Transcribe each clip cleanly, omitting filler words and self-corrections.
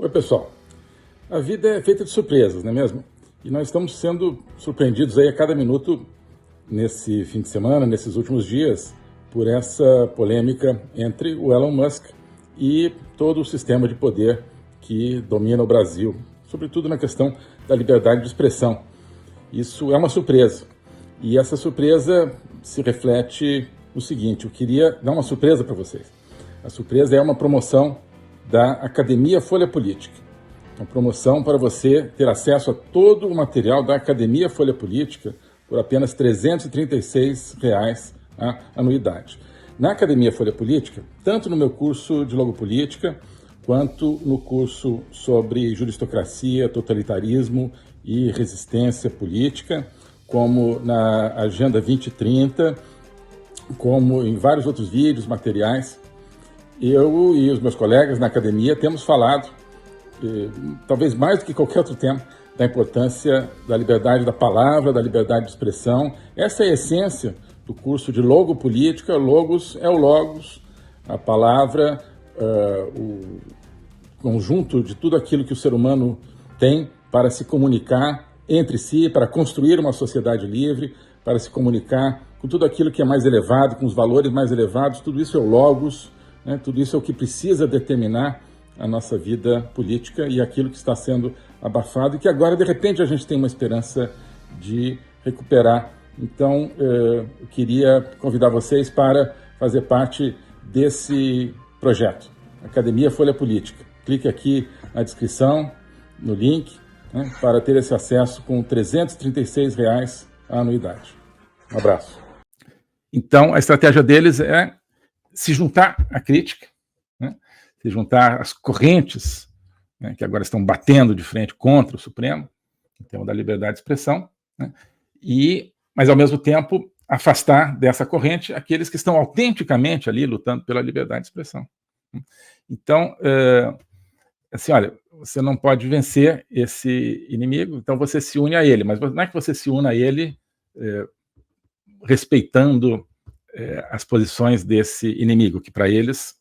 Oi, pessoal. A vida é feita de surpresas, não é mesmo? E nós estamos sendo surpreendidos aí a cada minuto nesse fim de semana, nesses últimos dias, por essa polêmica entre o Elon Musk e todo o sistema de poder que domina o Brasil, sobretudo na questão da liberdade de expressão. Isso é uma surpresa. E essa surpresa se reflete no seguinte: eu queria dar uma surpresa para vocês. A surpresa é uma promoção da Academia Folha Política. Uma promoção para você ter acesso a todo o material da Academia Folha Política por apenas R$ 336 a anuidade. Na Academia Folha Política, tanto no meu curso de Logopolítica, quanto no curso sobre juristocracia, totalitarismo e resistência política, como na Agenda 2030, como em vários outros vídeos, materiais, eu e os meus colegas na academia temos falado, talvez mais do que qualquer outro tema, da importância da liberdade da palavra, da liberdade de expressão. Essa é a essência do curso de Logopolítica. Logos é o logos, a palavra, o conjunto de tudo aquilo que o ser humano tem para se comunicar entre si, para construir uma sociedade livre, para se comunicar com tudo aquilo que é mais elevado, com os valores mais elevados. Tudo isso é o logos, né? Tudo isso é o que precisa determinar a nossa vida política e aquilo que está sendo abafado e que agora, de repente, a gente tem uma esperança de recuperar. Então, eu queria convidar vocês para fazer parte desse projeto, Academia Folha Política. Clique aqui na descrição, no link, né, para ter esse acesso com R$ 336 a anuidade. Um abraço. Então, a estratégia deles é se juntar à crítica, né, se juntar às correntes, né, que agora estão batendo de frente contra o Supremo, o tema da liberdade de expressão, né, mas, ao mesmo tempo, afastar dessa corrente aqueles que estão autenticamente ali lutando pela liberdade de expressão. Então, assim, olha, você não pode vencer esse inimigo, então você se une a ele, mas não é que você se una a ele respeitando as posições desse inimigo, que para eles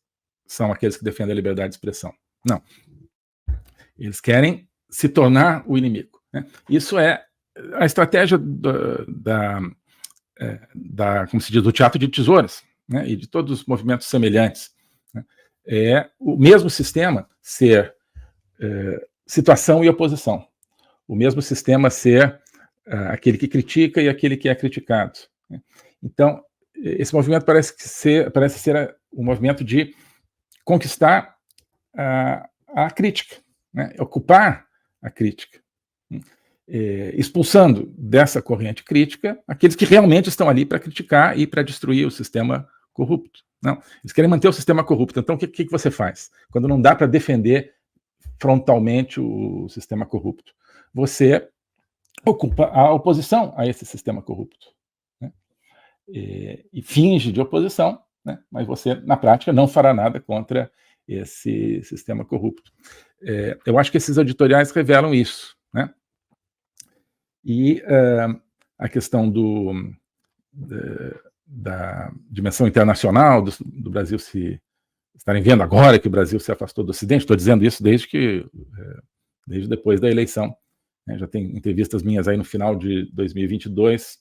são aqueles que defendem a liberdade de expressão. Não. Eles querem se tornar o inimigo, né? Isso é a estratégia como se diz, do teatro de tesouras, né, e de todos os movimentos semelhantes, né? É o mesmo sistema ser situação e oposição. O mesmo sistema ser aquele que critica e aquele que é criticado, né? Então, esse movimento parece ser um movimento de conquistar a crítica, né? Ocupar a crítica, expulsando dessa corrente crítica aqueles que realmente estão ali para criticar e para destruir o sistema corrupto. Não, eles querem manter o sistema corrupto. Então, o que você faz? Quando não dá para defender frontalmente o sistema corrupto, você ocupa a oposição a esse sistema corrupto, né? E finge de oposição, né? Mas você, na prática, não fará nada contra esse sistema corrupto. Eu acho que esses editoriais revelam isso, né? E a questão da dimensão internacional do Brasil estarem vendo agora que o Brasil se afastou do Ocidente. Estou dizendo isso desde depois da eleição, né? Já tem entrevistas minhas aí no final de 2022,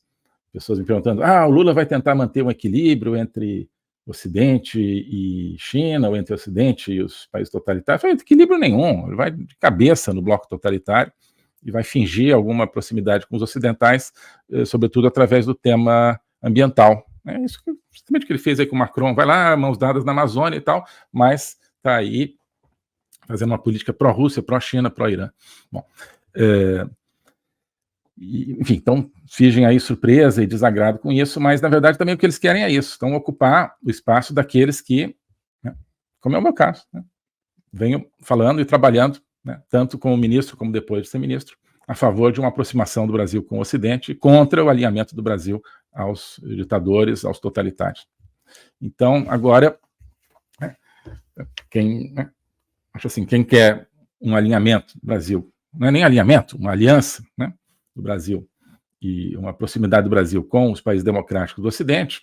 pessoas me perguntando: o Lula vai tentar manter um equilíbrio entre Ocidente e China, ou entre Ocidente e os países totalitários? Não tem equilíbrio nenhum, ele vai de cabeça no bloco totalitário e vai fingir alguma proximidade com os ocidentais, sobretudo através do tema ambiental. É isso justamente que ele fez aí com o Macron, vai lá, mãos dadas na Amazônia e tal, mas está aí fazendo uma política pró-Rússia, pró-China, pró-Irã. Bom, enfim, então fingem aí surpresa e desagrado com isso, mas na verdade também o que eles querem é isso, então ocupar o espaço daqueles que, né, como é o meu caso, né, venho falando e trabalhando, né, tanto como ministro como depois de ser ministro, a favor de uma aproximação do Brasil com o Ocidente, contra o alinhamento do Brasil aos ditadores, aos totalitários. Então, agora, né, acho assim, quem quer um alinhamento do Brasil, não é nem alinhamento, uma aliança, né, do Brasil e uma proximidade do Brasil com os países democráticos do Ocidente,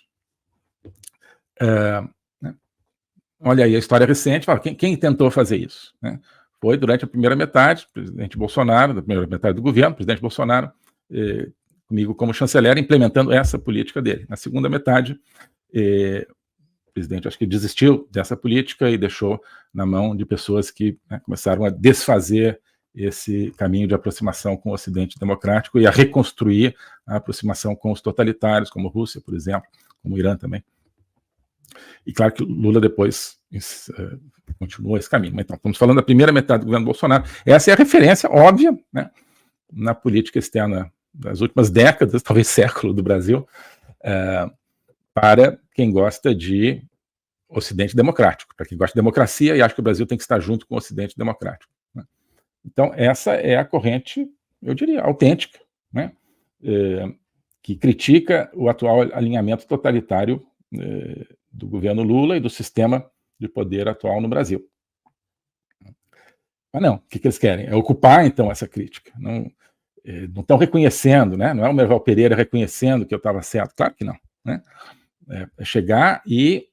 né, olha aí a história recente, fala, quem tentou fazer isso, né? foi durante a primeira metade, presidente Bolsonaro, da primeira metade do governo, presidente Bolsonaro, comigo como chanceler, implementando essa política dele. Na segunda metade, o presidente acho que desistiu dessa política e deixou na mão de pessoas que, né, começaram a desfazer esse caminho de aproximação com o Ocidente democrático e a reconstruir a aproximação com os totalitários, como a Rússia, por exemplo, como o Irã também. E claro que o Lula depois continua esse caminho. Então, estamos falando da primeira metade do governo Bolsonaro. Essa é a referência óbvia, né, na política externa das últimas décadas, talvez século do Brasil, para quem gosta de Ocidente democrático, para quem gosta de democracia e acha que o Brasil tem que estar junto com o Ocidente democrático, né? Então, essa é a corrente, eu diria, autêntica, né, que critica o atual alinhamento totalitário do governo Lula e do sistema de poder atual no Brasil. Mas não, o que eles querem? É ocupar, então, essa crítica. Não estão reconhecendo, né? Não é o Merval Pereira reconhecendo que eu estava certo, claro que não, né? É chegar e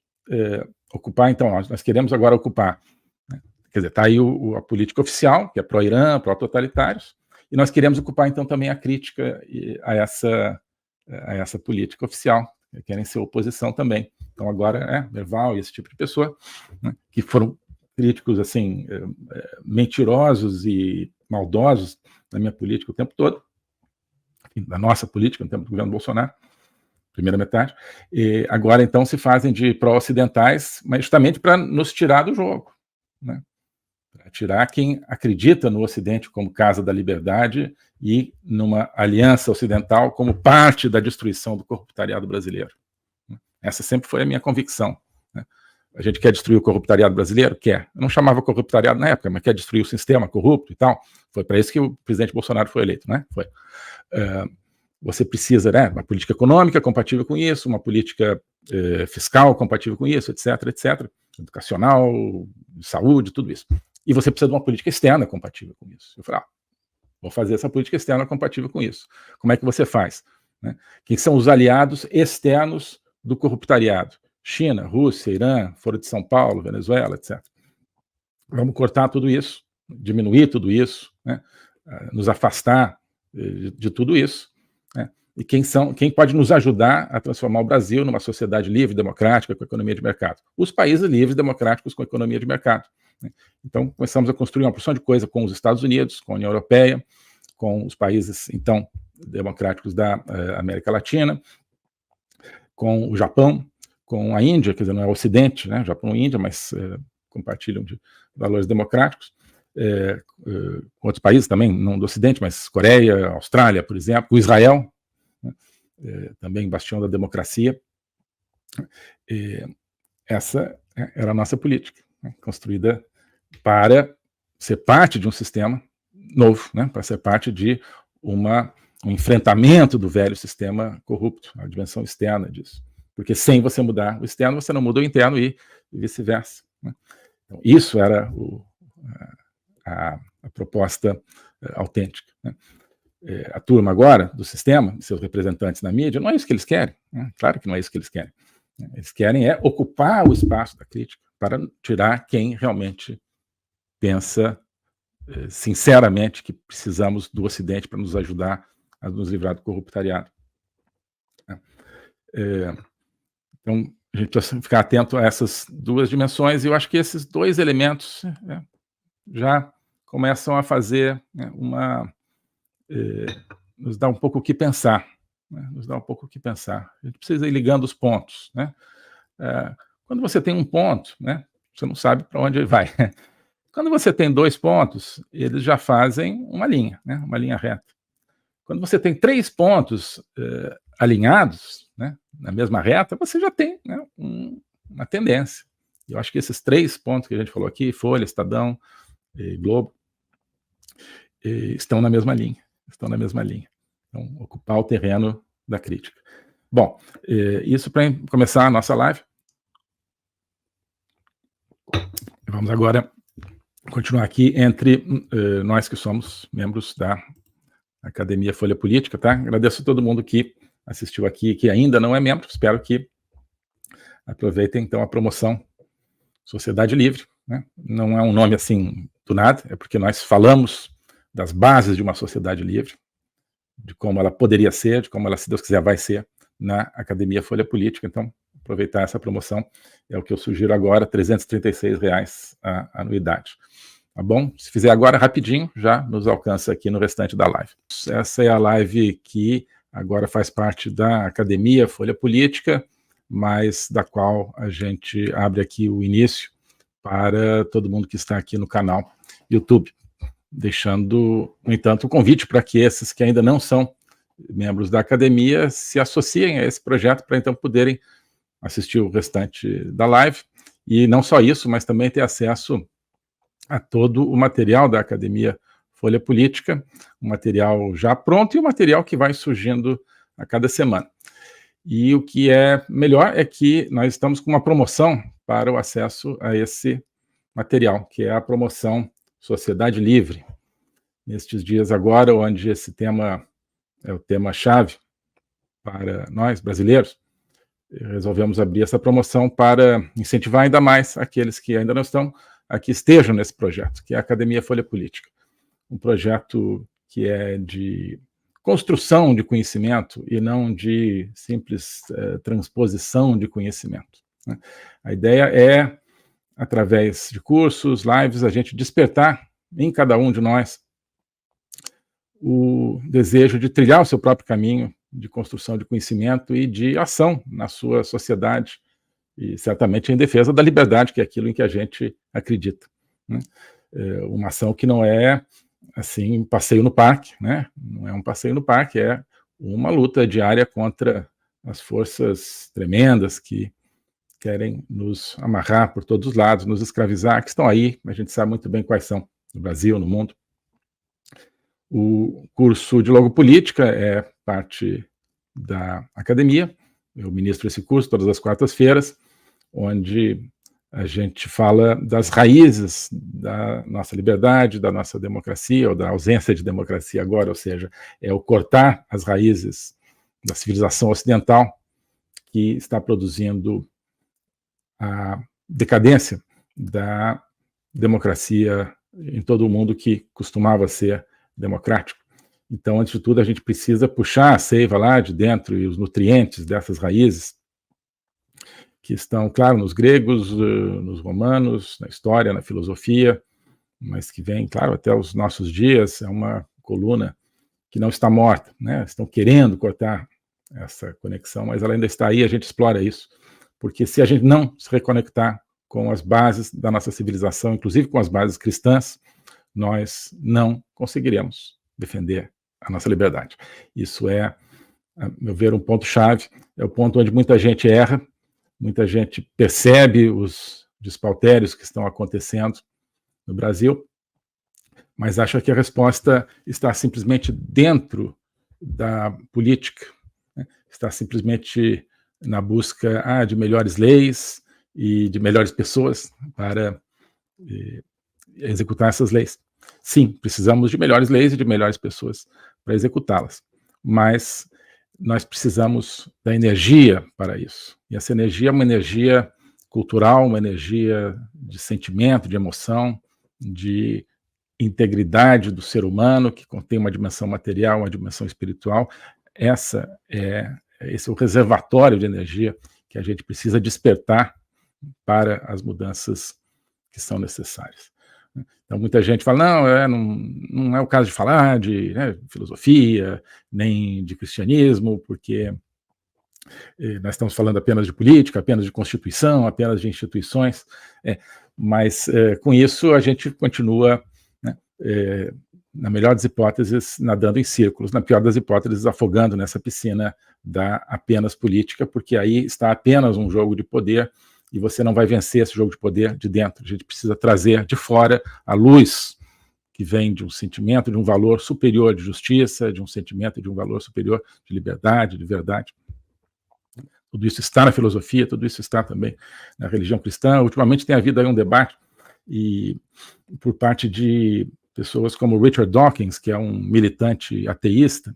ocupar, então, nós queremos agora ocupar, né? Quer dizer, está aí a política oficial, que é pró-Irã, pró-totalitários, e nós queremos ocupar, então, também a crítica a essa política oficial, que querem ser oposição também. Então, agora, Merval e esse tipo de pessoa, né, que foram críticos, assim, mentirosos e maldosos da minha política o tempo todo, da nossa política no tempo do governo Bolsonaro, primeira metade, e agora, então, se fazem de pró-ocidentais, mas justamente para nos tirar do jogo, né? Para tirar quem acredita no Ocidente como casa da liberdade e numa aliança ocidental como parte da destruição do corruptariado brasileiro. Essa sempre foi a minha convicção, né? A gente quer destruir o corruptariado brasileiro? Quer. Eu não chamava corruptariado na época, mas quer destruir o sistema corrupto e tal. Foi para isso que o presidente Bolsonaro foi eleito, né? Foi. Você precisa, né, uma política econômica compatível com isso, uma política fiscal compatível com isso, etc., etc., educacional, saúde, tudo isso. E você precisa de uma política externa compatível com isso. Eu falei, vou fazer essa política externa compatível com isso. Como é que você faz, né? Quem são os aliados externos do corruptariado? China, Rússia, Irã, Foro de São Paulo, Venezuela, etc. Vamos cortar tudo isso, diminuir tudo isso, né? Nos afastar de tudo isso, né? E quem pode nos ajudar a transformar o Brasil numa sociedade livre, democrática, com economia de mercado? Os países livres, democráticos, com economia de mercado, né? Então, começamos a construir uma porção de coisa com os Estados Unidos, com a União Europeia, com os países, então, democráticos da América Latina, com o Japão, com a Índia, quer dizer, não é o Ocidente, né? Japão e Índia, mas compartilham de valores democráticos, com outros países também, não do Ocidente, mas Coreia, Austrália, por exemplo, o Israel, né? Também bastião da democracia. Essa era a nossa política, né? Construída para ser parte de um sistema novo, né? Para ser parte de um enfrentamento do velho sistema corrupto, a dimensão externa disso. Porque sem você mudar o externo, você não muda o interno e vice-versa, né? Então, isso era a proposta autêntica, né? A turma agora do sistema, seus representantes na mídia, não é isso que eles querem, né? Claro que não é isso que eles querem. Eles querem ocupar o espaço da crítica para tirar quem realmente pensa sinceramente que precisamos do Ocidente para nos ajudar a nos livrar do corruptariado. Então, a gente precisa ficar atento a essas duas dimensões, e eu acho que esses dois elementos já começam a fazer, né, nos dá um pouco o que pensar, né? Nos dá um pouco o que pensar. A gente precisa ir ligando os pontos, né? Quando você tem um ponto, né, você não sabe para onde ele vai. Quando você tem 2 pontos, eles já fazem uma linha, né, uma linha reta. Quando você tem 3 pontos alinhados, né, na mesma reta, você já tem, né, uma tendência. Eu acho que esses 3 pontos que a gente falou aqui, Folha, Estadão e Globo, estão na mesma linha. Estão na mesma linha. Então, ocupar o terreno da crítica. Bom, isso para começar a nossa live. Vamos agora continuar aqui entre nós que somos membros da Academia Folha Política, tá? Agradeço a todo mundo que assistiu aqui, que ainda não é membro. Espero que aproveitem, então, a promoção Sociedade Livre, né? Não é um nome, assim, do nada, é porque nós falamos das bases de uma sociedade livre, de como ela poderia ser, de como ela, se Deus quiser, vai ser, na Academia Folha Política. Então, aproveitar essa promoção é o que eu sugiro agora, R$ 336 a anuidade. Tá bom? Se fizer agora, rapidinho, já nos alcança aqui no restante da live. Essa é a live que agora faz parte da Academia Folha Política, mas da qual a gente abre aqui o início para todo mundo que está aqui no canal YouTube, deixando, no entanto, o convite para que esses que ainda não são membros da academia se associem a esse projeto para então poderem assistir o restante da live, e não só isso, mas também ter acesso a todo o material da Academia Folha Política, um material já pronto e um material que vai surgindo a cada semana. E o que é melhor é que nós estamos com uma promoção para o acesso a esse material, que é a promoção Sociedade Livre. Nestes dias agora, onde esse tema é o tema-chave para nós, brasileiros, resolvemos abrir essa promoção para incentivar ainda mais aqueles que ainda não estão, a que estejam nesse projeto, que é a Academia Folha Política. Um projeto que é de construção de conhecimento e não de simples transposição de conhecimento, né? A ideia é, através de cursos, lives, a gente despertar em cada um de nós o desejo de trilhar o seu próprio caminho de construção de conhecimento e de ação na sua sociedade, e certamente em defesa da liberdade, que é aquilo em que a gente acredita, né? Uma ação que não é, assim, passeio no parque, né? Não é um passeio no parque, é uma luta diária contra as forças tremendas que querem nos amarrar por todos os lados, nos escravizar, que estão aí, a gente sabe muito bem quais são, no Brasil, no mundo. O curso de Logopolítica é parte da academia, eu ministro esse curso todas as quartas-feiras, onde a gente fala das raízes da nossa liberdade, da nossa democracia, ou da ausência de democracia agora, ou seja, é o cortar as raízes da civilização ocidental que está produzindo a decadência da democracia em todo o mundo que costumava ser democrático. Então, antes de tudo, a gente precisa puxar a seiva lá de dentro e os nutrientes dessas raízes que estão, claro, nos gregos, nos romanos, na história, na filosofia, mas que vem, claro, até os nossos dias. É uma coluna que não está morta, né? Estão querendo cortar essa conexão, mas ela ainda está aí, a gente explora isso, porque se a gente não se reconectar com as bases da nossa civilização, inclusive com as bases cristãs, nós não conseguiremos defender a nossa liberdade. Isso é, a meu ver, um ponto-chave, é o ponto onde muita gente erra, muita gente percebe os despautérios que estão acontecendo no Brasil, mas acha que a resposta está simplesmente dentro da política, né? Está simplesmente na busca de melhores leis e de melhores pessoas para executar essas leis. Sim, precisamos de melhores leis e de melhores pessoas para executá-las, mas nós precisamos da energia para isso. E essa energia é uma energia cultural, uma energia de sentimento, de emoção, de integridade do ser humano, que contém uma dimensão material, uma dimensão espiritual. Esse é o reservatório de energia que a gente precisa despertar para as mudanças que são necessárias. Então, muita gente fala, não é o caso de falar de filosofia, nem de cristianismo, porque nós estamos falando apenas de política, apenas de constituição, apenas de instituições, mas com isso a gente continua, né, na melhor das hipóteses, nadando em círculos, na pior das hipóteses, afogando nessa piscina da apenas política, porque aí está apenas um jogo de poder, e você não vai vencer esse jogo de poder de dentro. A gente precisa trazer de fora a luz que vem de um sentimento, de um valor superior de justiça, de um sentimento de um valor superior de liberdade, de verdade. Tudo isso está na filosofia, tudo isso está também na religião cristã. Ultimamente tem havido aí um debate e por parte de pessoas como Richard Dawkins, que é um militante ateísta,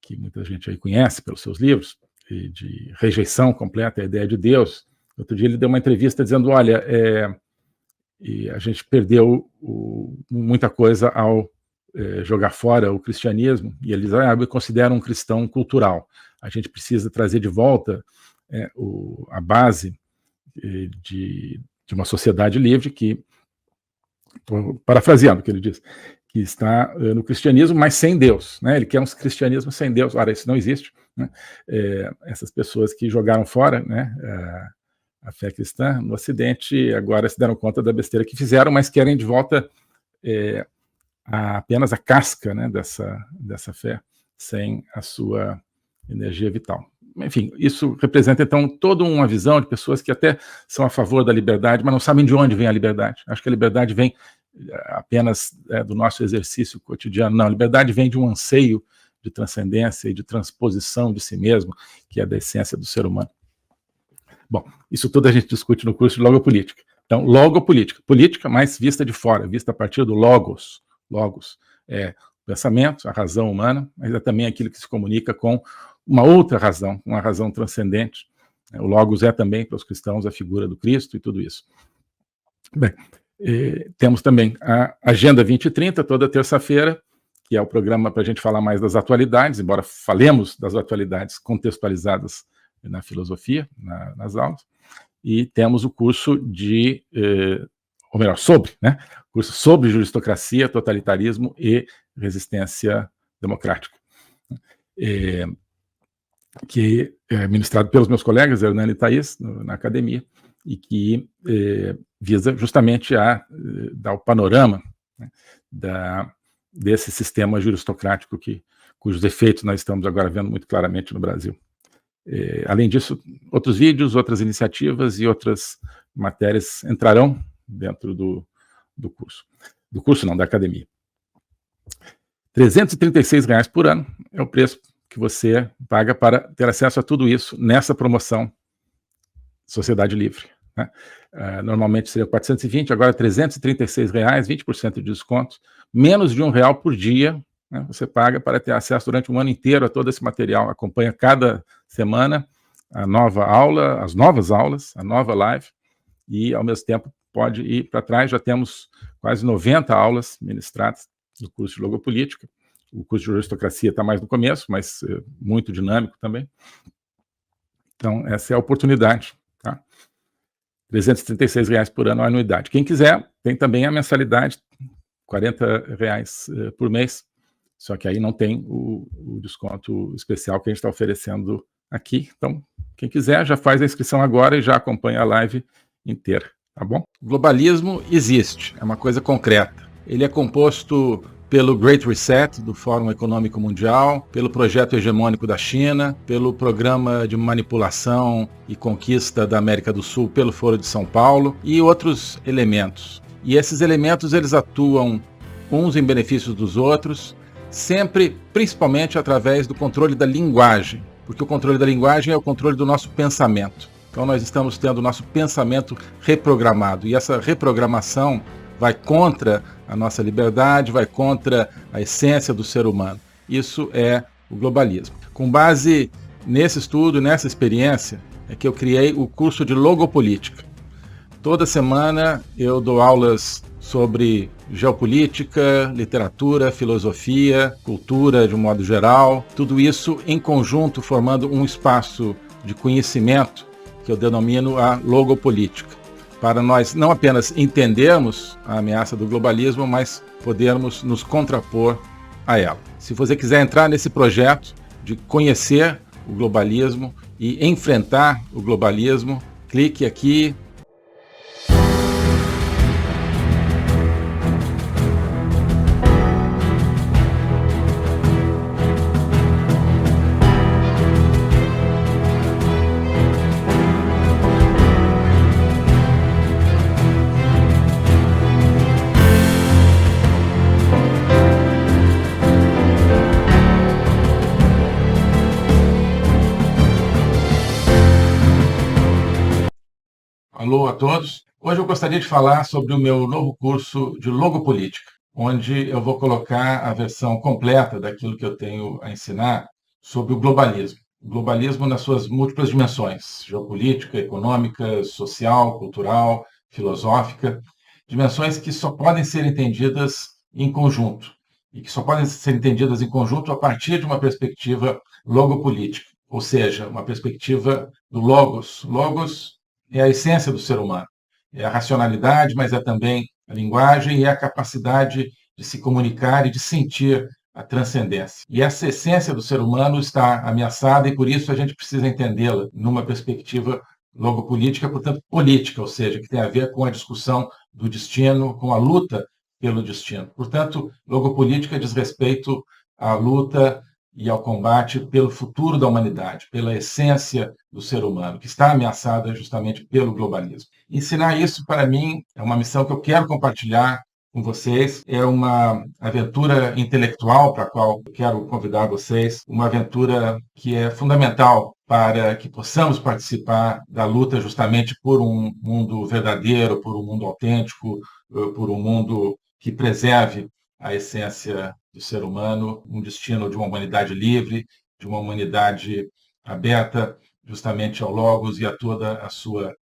que muita gente aí conhece pelos seus livros, e de rejeição completa à ideia de Deus. Outro dia ele deu uma entrevista dizendo, olha, E a gente perdeu muita coisa ao jogar fora o cristianismo, e eles consideram um cristão cultural. A gente precisa trazer de volta a base de uma sociedade livre que, parafraseando o que ele diz, que está no cristianismo, mas sem Deus, né? Ele quer um cristianismo sem Deus. Ora, isso não existe, né? Essas pessoas que jogaram fora, né, a fé cristã no Ocidente agora se deram conta da besteira que fizeram, mas querem de volta apenas a casca, né, dessa fé, sem a sua energia vital. Enfim, isso representa, então, toda uma visão de pessoas que até são a favor da liberdade, mas não sabem de onde vem a liberdade. Acho que a liberdade vem apenas do nosso exercício cotidiano. Não, a liberdade vem de um anseio de transcendência e de transposição de si mesmo, que é da essência do ser humano. Bom, isso tudo a gente discute no curso de Logopolítica. Então, logopolítica, política, mas vista de fora, vista a partir do logos. Logos é o pensamento, a razão humana, mas é também aquilo que se comunica com uma outra razão, uma razão transcendente. O logos é também, para os cristãos, a figura do Cristo e tudo isso. Bem, temos também a Agenda 2030, toda terça-feira, que é o programa para a gente falar mais das atualidades, embora falemos das atualidades contextualizadas na filosofia, nas aulas, e temos o curso ou melhor, curso sobre juristocracia, totalitarismo e resistência democrática, que é ministrado pelos meus colegas, Hernani e Thaís, na academia, e que visa justamente a dar o panorama, né, desse sistema juristocrático cujos efeitos nós estamos agora vendo muito claramente no Brasil. Além disso, outros vídeos, outras iniciativas e outras matérias entrarão dentro do curso. Do curso não, da academia. R$ 336 por ano é o preço que você paga para ter acesso a tudo isso nessa promoção Sociedade Livre, né? Normalmente seria 420, agora R$ 336, 20% de desconto, menos de R$1 por dia, né? Você paga para ter acesso durante um ano inteiro a todo esse material, acompanha cada semana a nova aula, as novas aulas, a nova live, e ao mesmo tempo pode ir para trás, já temos quase 90 aulas ministradas no curso de Logopolítica. O curso de Juristocracia está mais no começo, mas muito dinâmico também. Então, essa é a oportunidade. Tá? R$ 336 por ano a anuidade. Quem quiser, tem também a mensalidade, R$ 40 por mês, só que aí não tem o desconto especial que a gente está oferecendo aqui. Então, quem quiser, já faz a inscrição agora e já acompanha a live inteira, tá bom? O globalismo existe, é uma coisa concreta. Ele é composto pelo Great Reset, do Fórum Econômico Mundial, pelo projeto hegemônico da China, pelo programa de manipulação e conquista da América do Sul pelo Foro de São Paulo e outros elementos. E esses elementos, eles atuam uns em benefício dos outros, sempre, principalmente através do controle da linguagem, porque o controle da linguagem é o controle do nosso pensamento. Então nós estamos tendo o nosso pensamento reprogramado, e essa reprogramação vai contra a nossa liberdade, vai contra a essência do ser humano. Isso é o globalismo. Com base nesse estudo, nessa experiência, é que eu criei o curso de Logopolítica. Toda semana eu dou aulas sobre geopolítica, literatura, filosofia, cultura de um modo geral, tudo isso em conjunto formando um espaço de conhecimento que eu denomino a logopolítica, para nós não apenas entendermos a ameaça do globalismo, mas podermos nos contrapor a ela. Se você quiser entrar nesse projeto de conhecer o globalismo e enfrentar o globalismo, clique aqui. Alô a todos. Hoje eu gostaria de falar sobre o meu novo curso de Logopolítica, onde eu vou colocar a versão completa daquilo que eu tenho a ensinar sobre o globalismo. O globalismo nas suas múltiplas dimensões, geopolítica, econômica, social, cultural, filosófica. dimensões que só podem ser entendidas em conjunto, e que só podem ser entendidas em conjunto a partir de uma perspectiva logopolítica, ou seja, uma perspectiva do logos. Logos é a essência do ser humano, é a racionalidade, mas é também a linguagem e a capacidade de se comunicar e de sentir a transcendência. E essa essência do ser humano está ameaçada e por isso a gente precisa entendê-la numa perspectiva logopolítica, portanto política, ou seja, que tem a ver com a discussão do destino, com a luta pelo destino. Portanto, logopolítica diz respeito à luta e ao combate pelo futuro da humanidade, pela essência do ser humano, que está ameaçada justamente pelo globalismo. Ensinar isso, para mim, é uma missão que eu quero compartilhar com vocês. É uma aventura intelectual para a qual eu quero convidar vocês, uma aventura que é fundamental para que possamos participar da luta justamente por um mundo verdadeiro, por um mundo autêntico, por um mundo que preserve a essência do ser humano, um destino de uma humanidade livre, de uma humanidade aberta justamente ao Logos e a toda a sua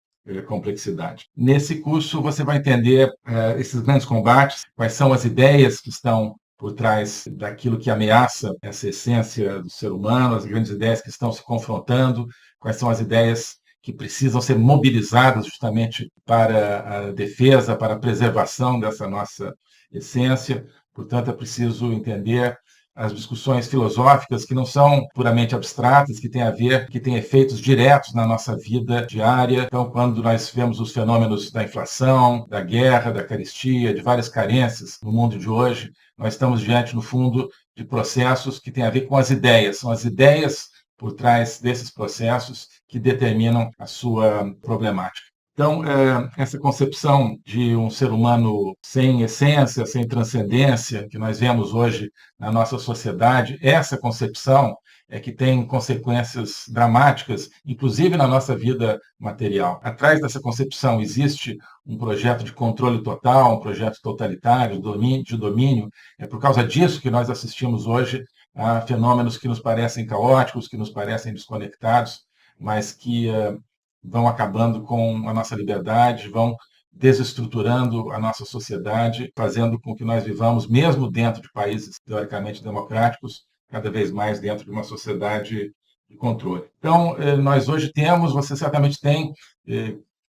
complexidade. Nesse curso você vai entender esses grandes combates, quais são as ideias que estão por trás daquilo que ameaça essa essência do ser humano, as grandes ideias que estão se confrontando, quais são as ideias que precisam ser mobilizadas justamente para a defesa, para a preservação dessa nossa essência. Portanto, é preciso entender as discussões filosóficas que não são puramente abstratas, que têm a ver, que têm efeitos diretos na nossa vida diária. Então, quando nós vemos os fenômenos da inflação, da guerra, da carestia, de várias carências no mundo de hoje, nós estamos diante, no fundo, de processos que têm a ver com as ideias. São as ideias por trás desses processos que determinam a sua problemática. Então, essa concepção de um ser humano sem essência, sem transcendência, que nós vemos hoje na nossa sociedade, essa concepção é que tem consequências dramáticas, inclusive na nossa vida material. Atrás dessa concepção existe um projeto de controle total, um projeto totalitário, de domínio. É por causa disso que nós assistimos hoje a fenômenos que nos parecem caóticos, que nos parecem desconectados, mas que vão acabando com a nossa liberdade, vão desestruturando a nossa sociedade, fazendo com que nós vivamos, mesmo dentro de países teoricamente democráticos, cada vez mais dentro de uma sociedade de controle. Então, nós hoje temos, você certamente tem,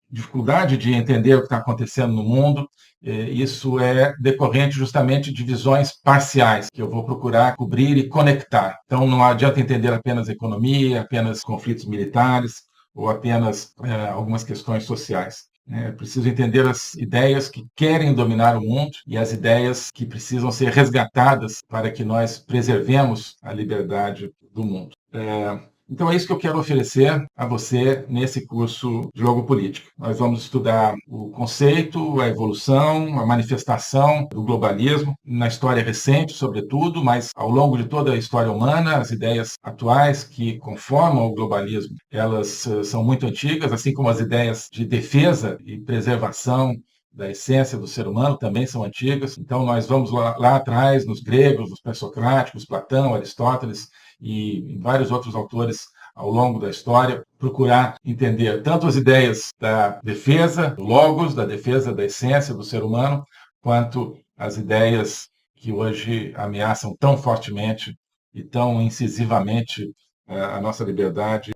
dificuldade de entender o que está acontecendo no mundo. Isso é decorrente justamente de visões parciais, que eu vou procurar cobrir e conectar. Então, não adianta entender apenas economia, apenas conflitos militares, ou apenas algumas questões sociais. É preciso entender as ideias que querem dominar o mundo e as ideias que precisam ser resgatadas para que nós preservemos a liberdade do mundo. Então é isso que eu quero oferecer a você nesse curso de Logopolítica. Nós vamos estudar o conceito, a evolução, a manifestação do globalismo, na história recente, sobretudo, mas ao longo de toda a história humana, as ideias atuais que conformam o globalismo, elas são muito antigas, assim como as ideias de defesa e preservação da essência do ser humano também são antigas. Então nós vamos lá atrás, nos gregos, nos pré-socráticos, Platão, Aristóteles, e vários outros autores ao longo da história, procurar entender tanto as ideias da defesa do logos, da defesa da essência do ser humano, quanto as ideias que hoje ameaçam tão fortemente e tão incisivamente a nossa liberdade.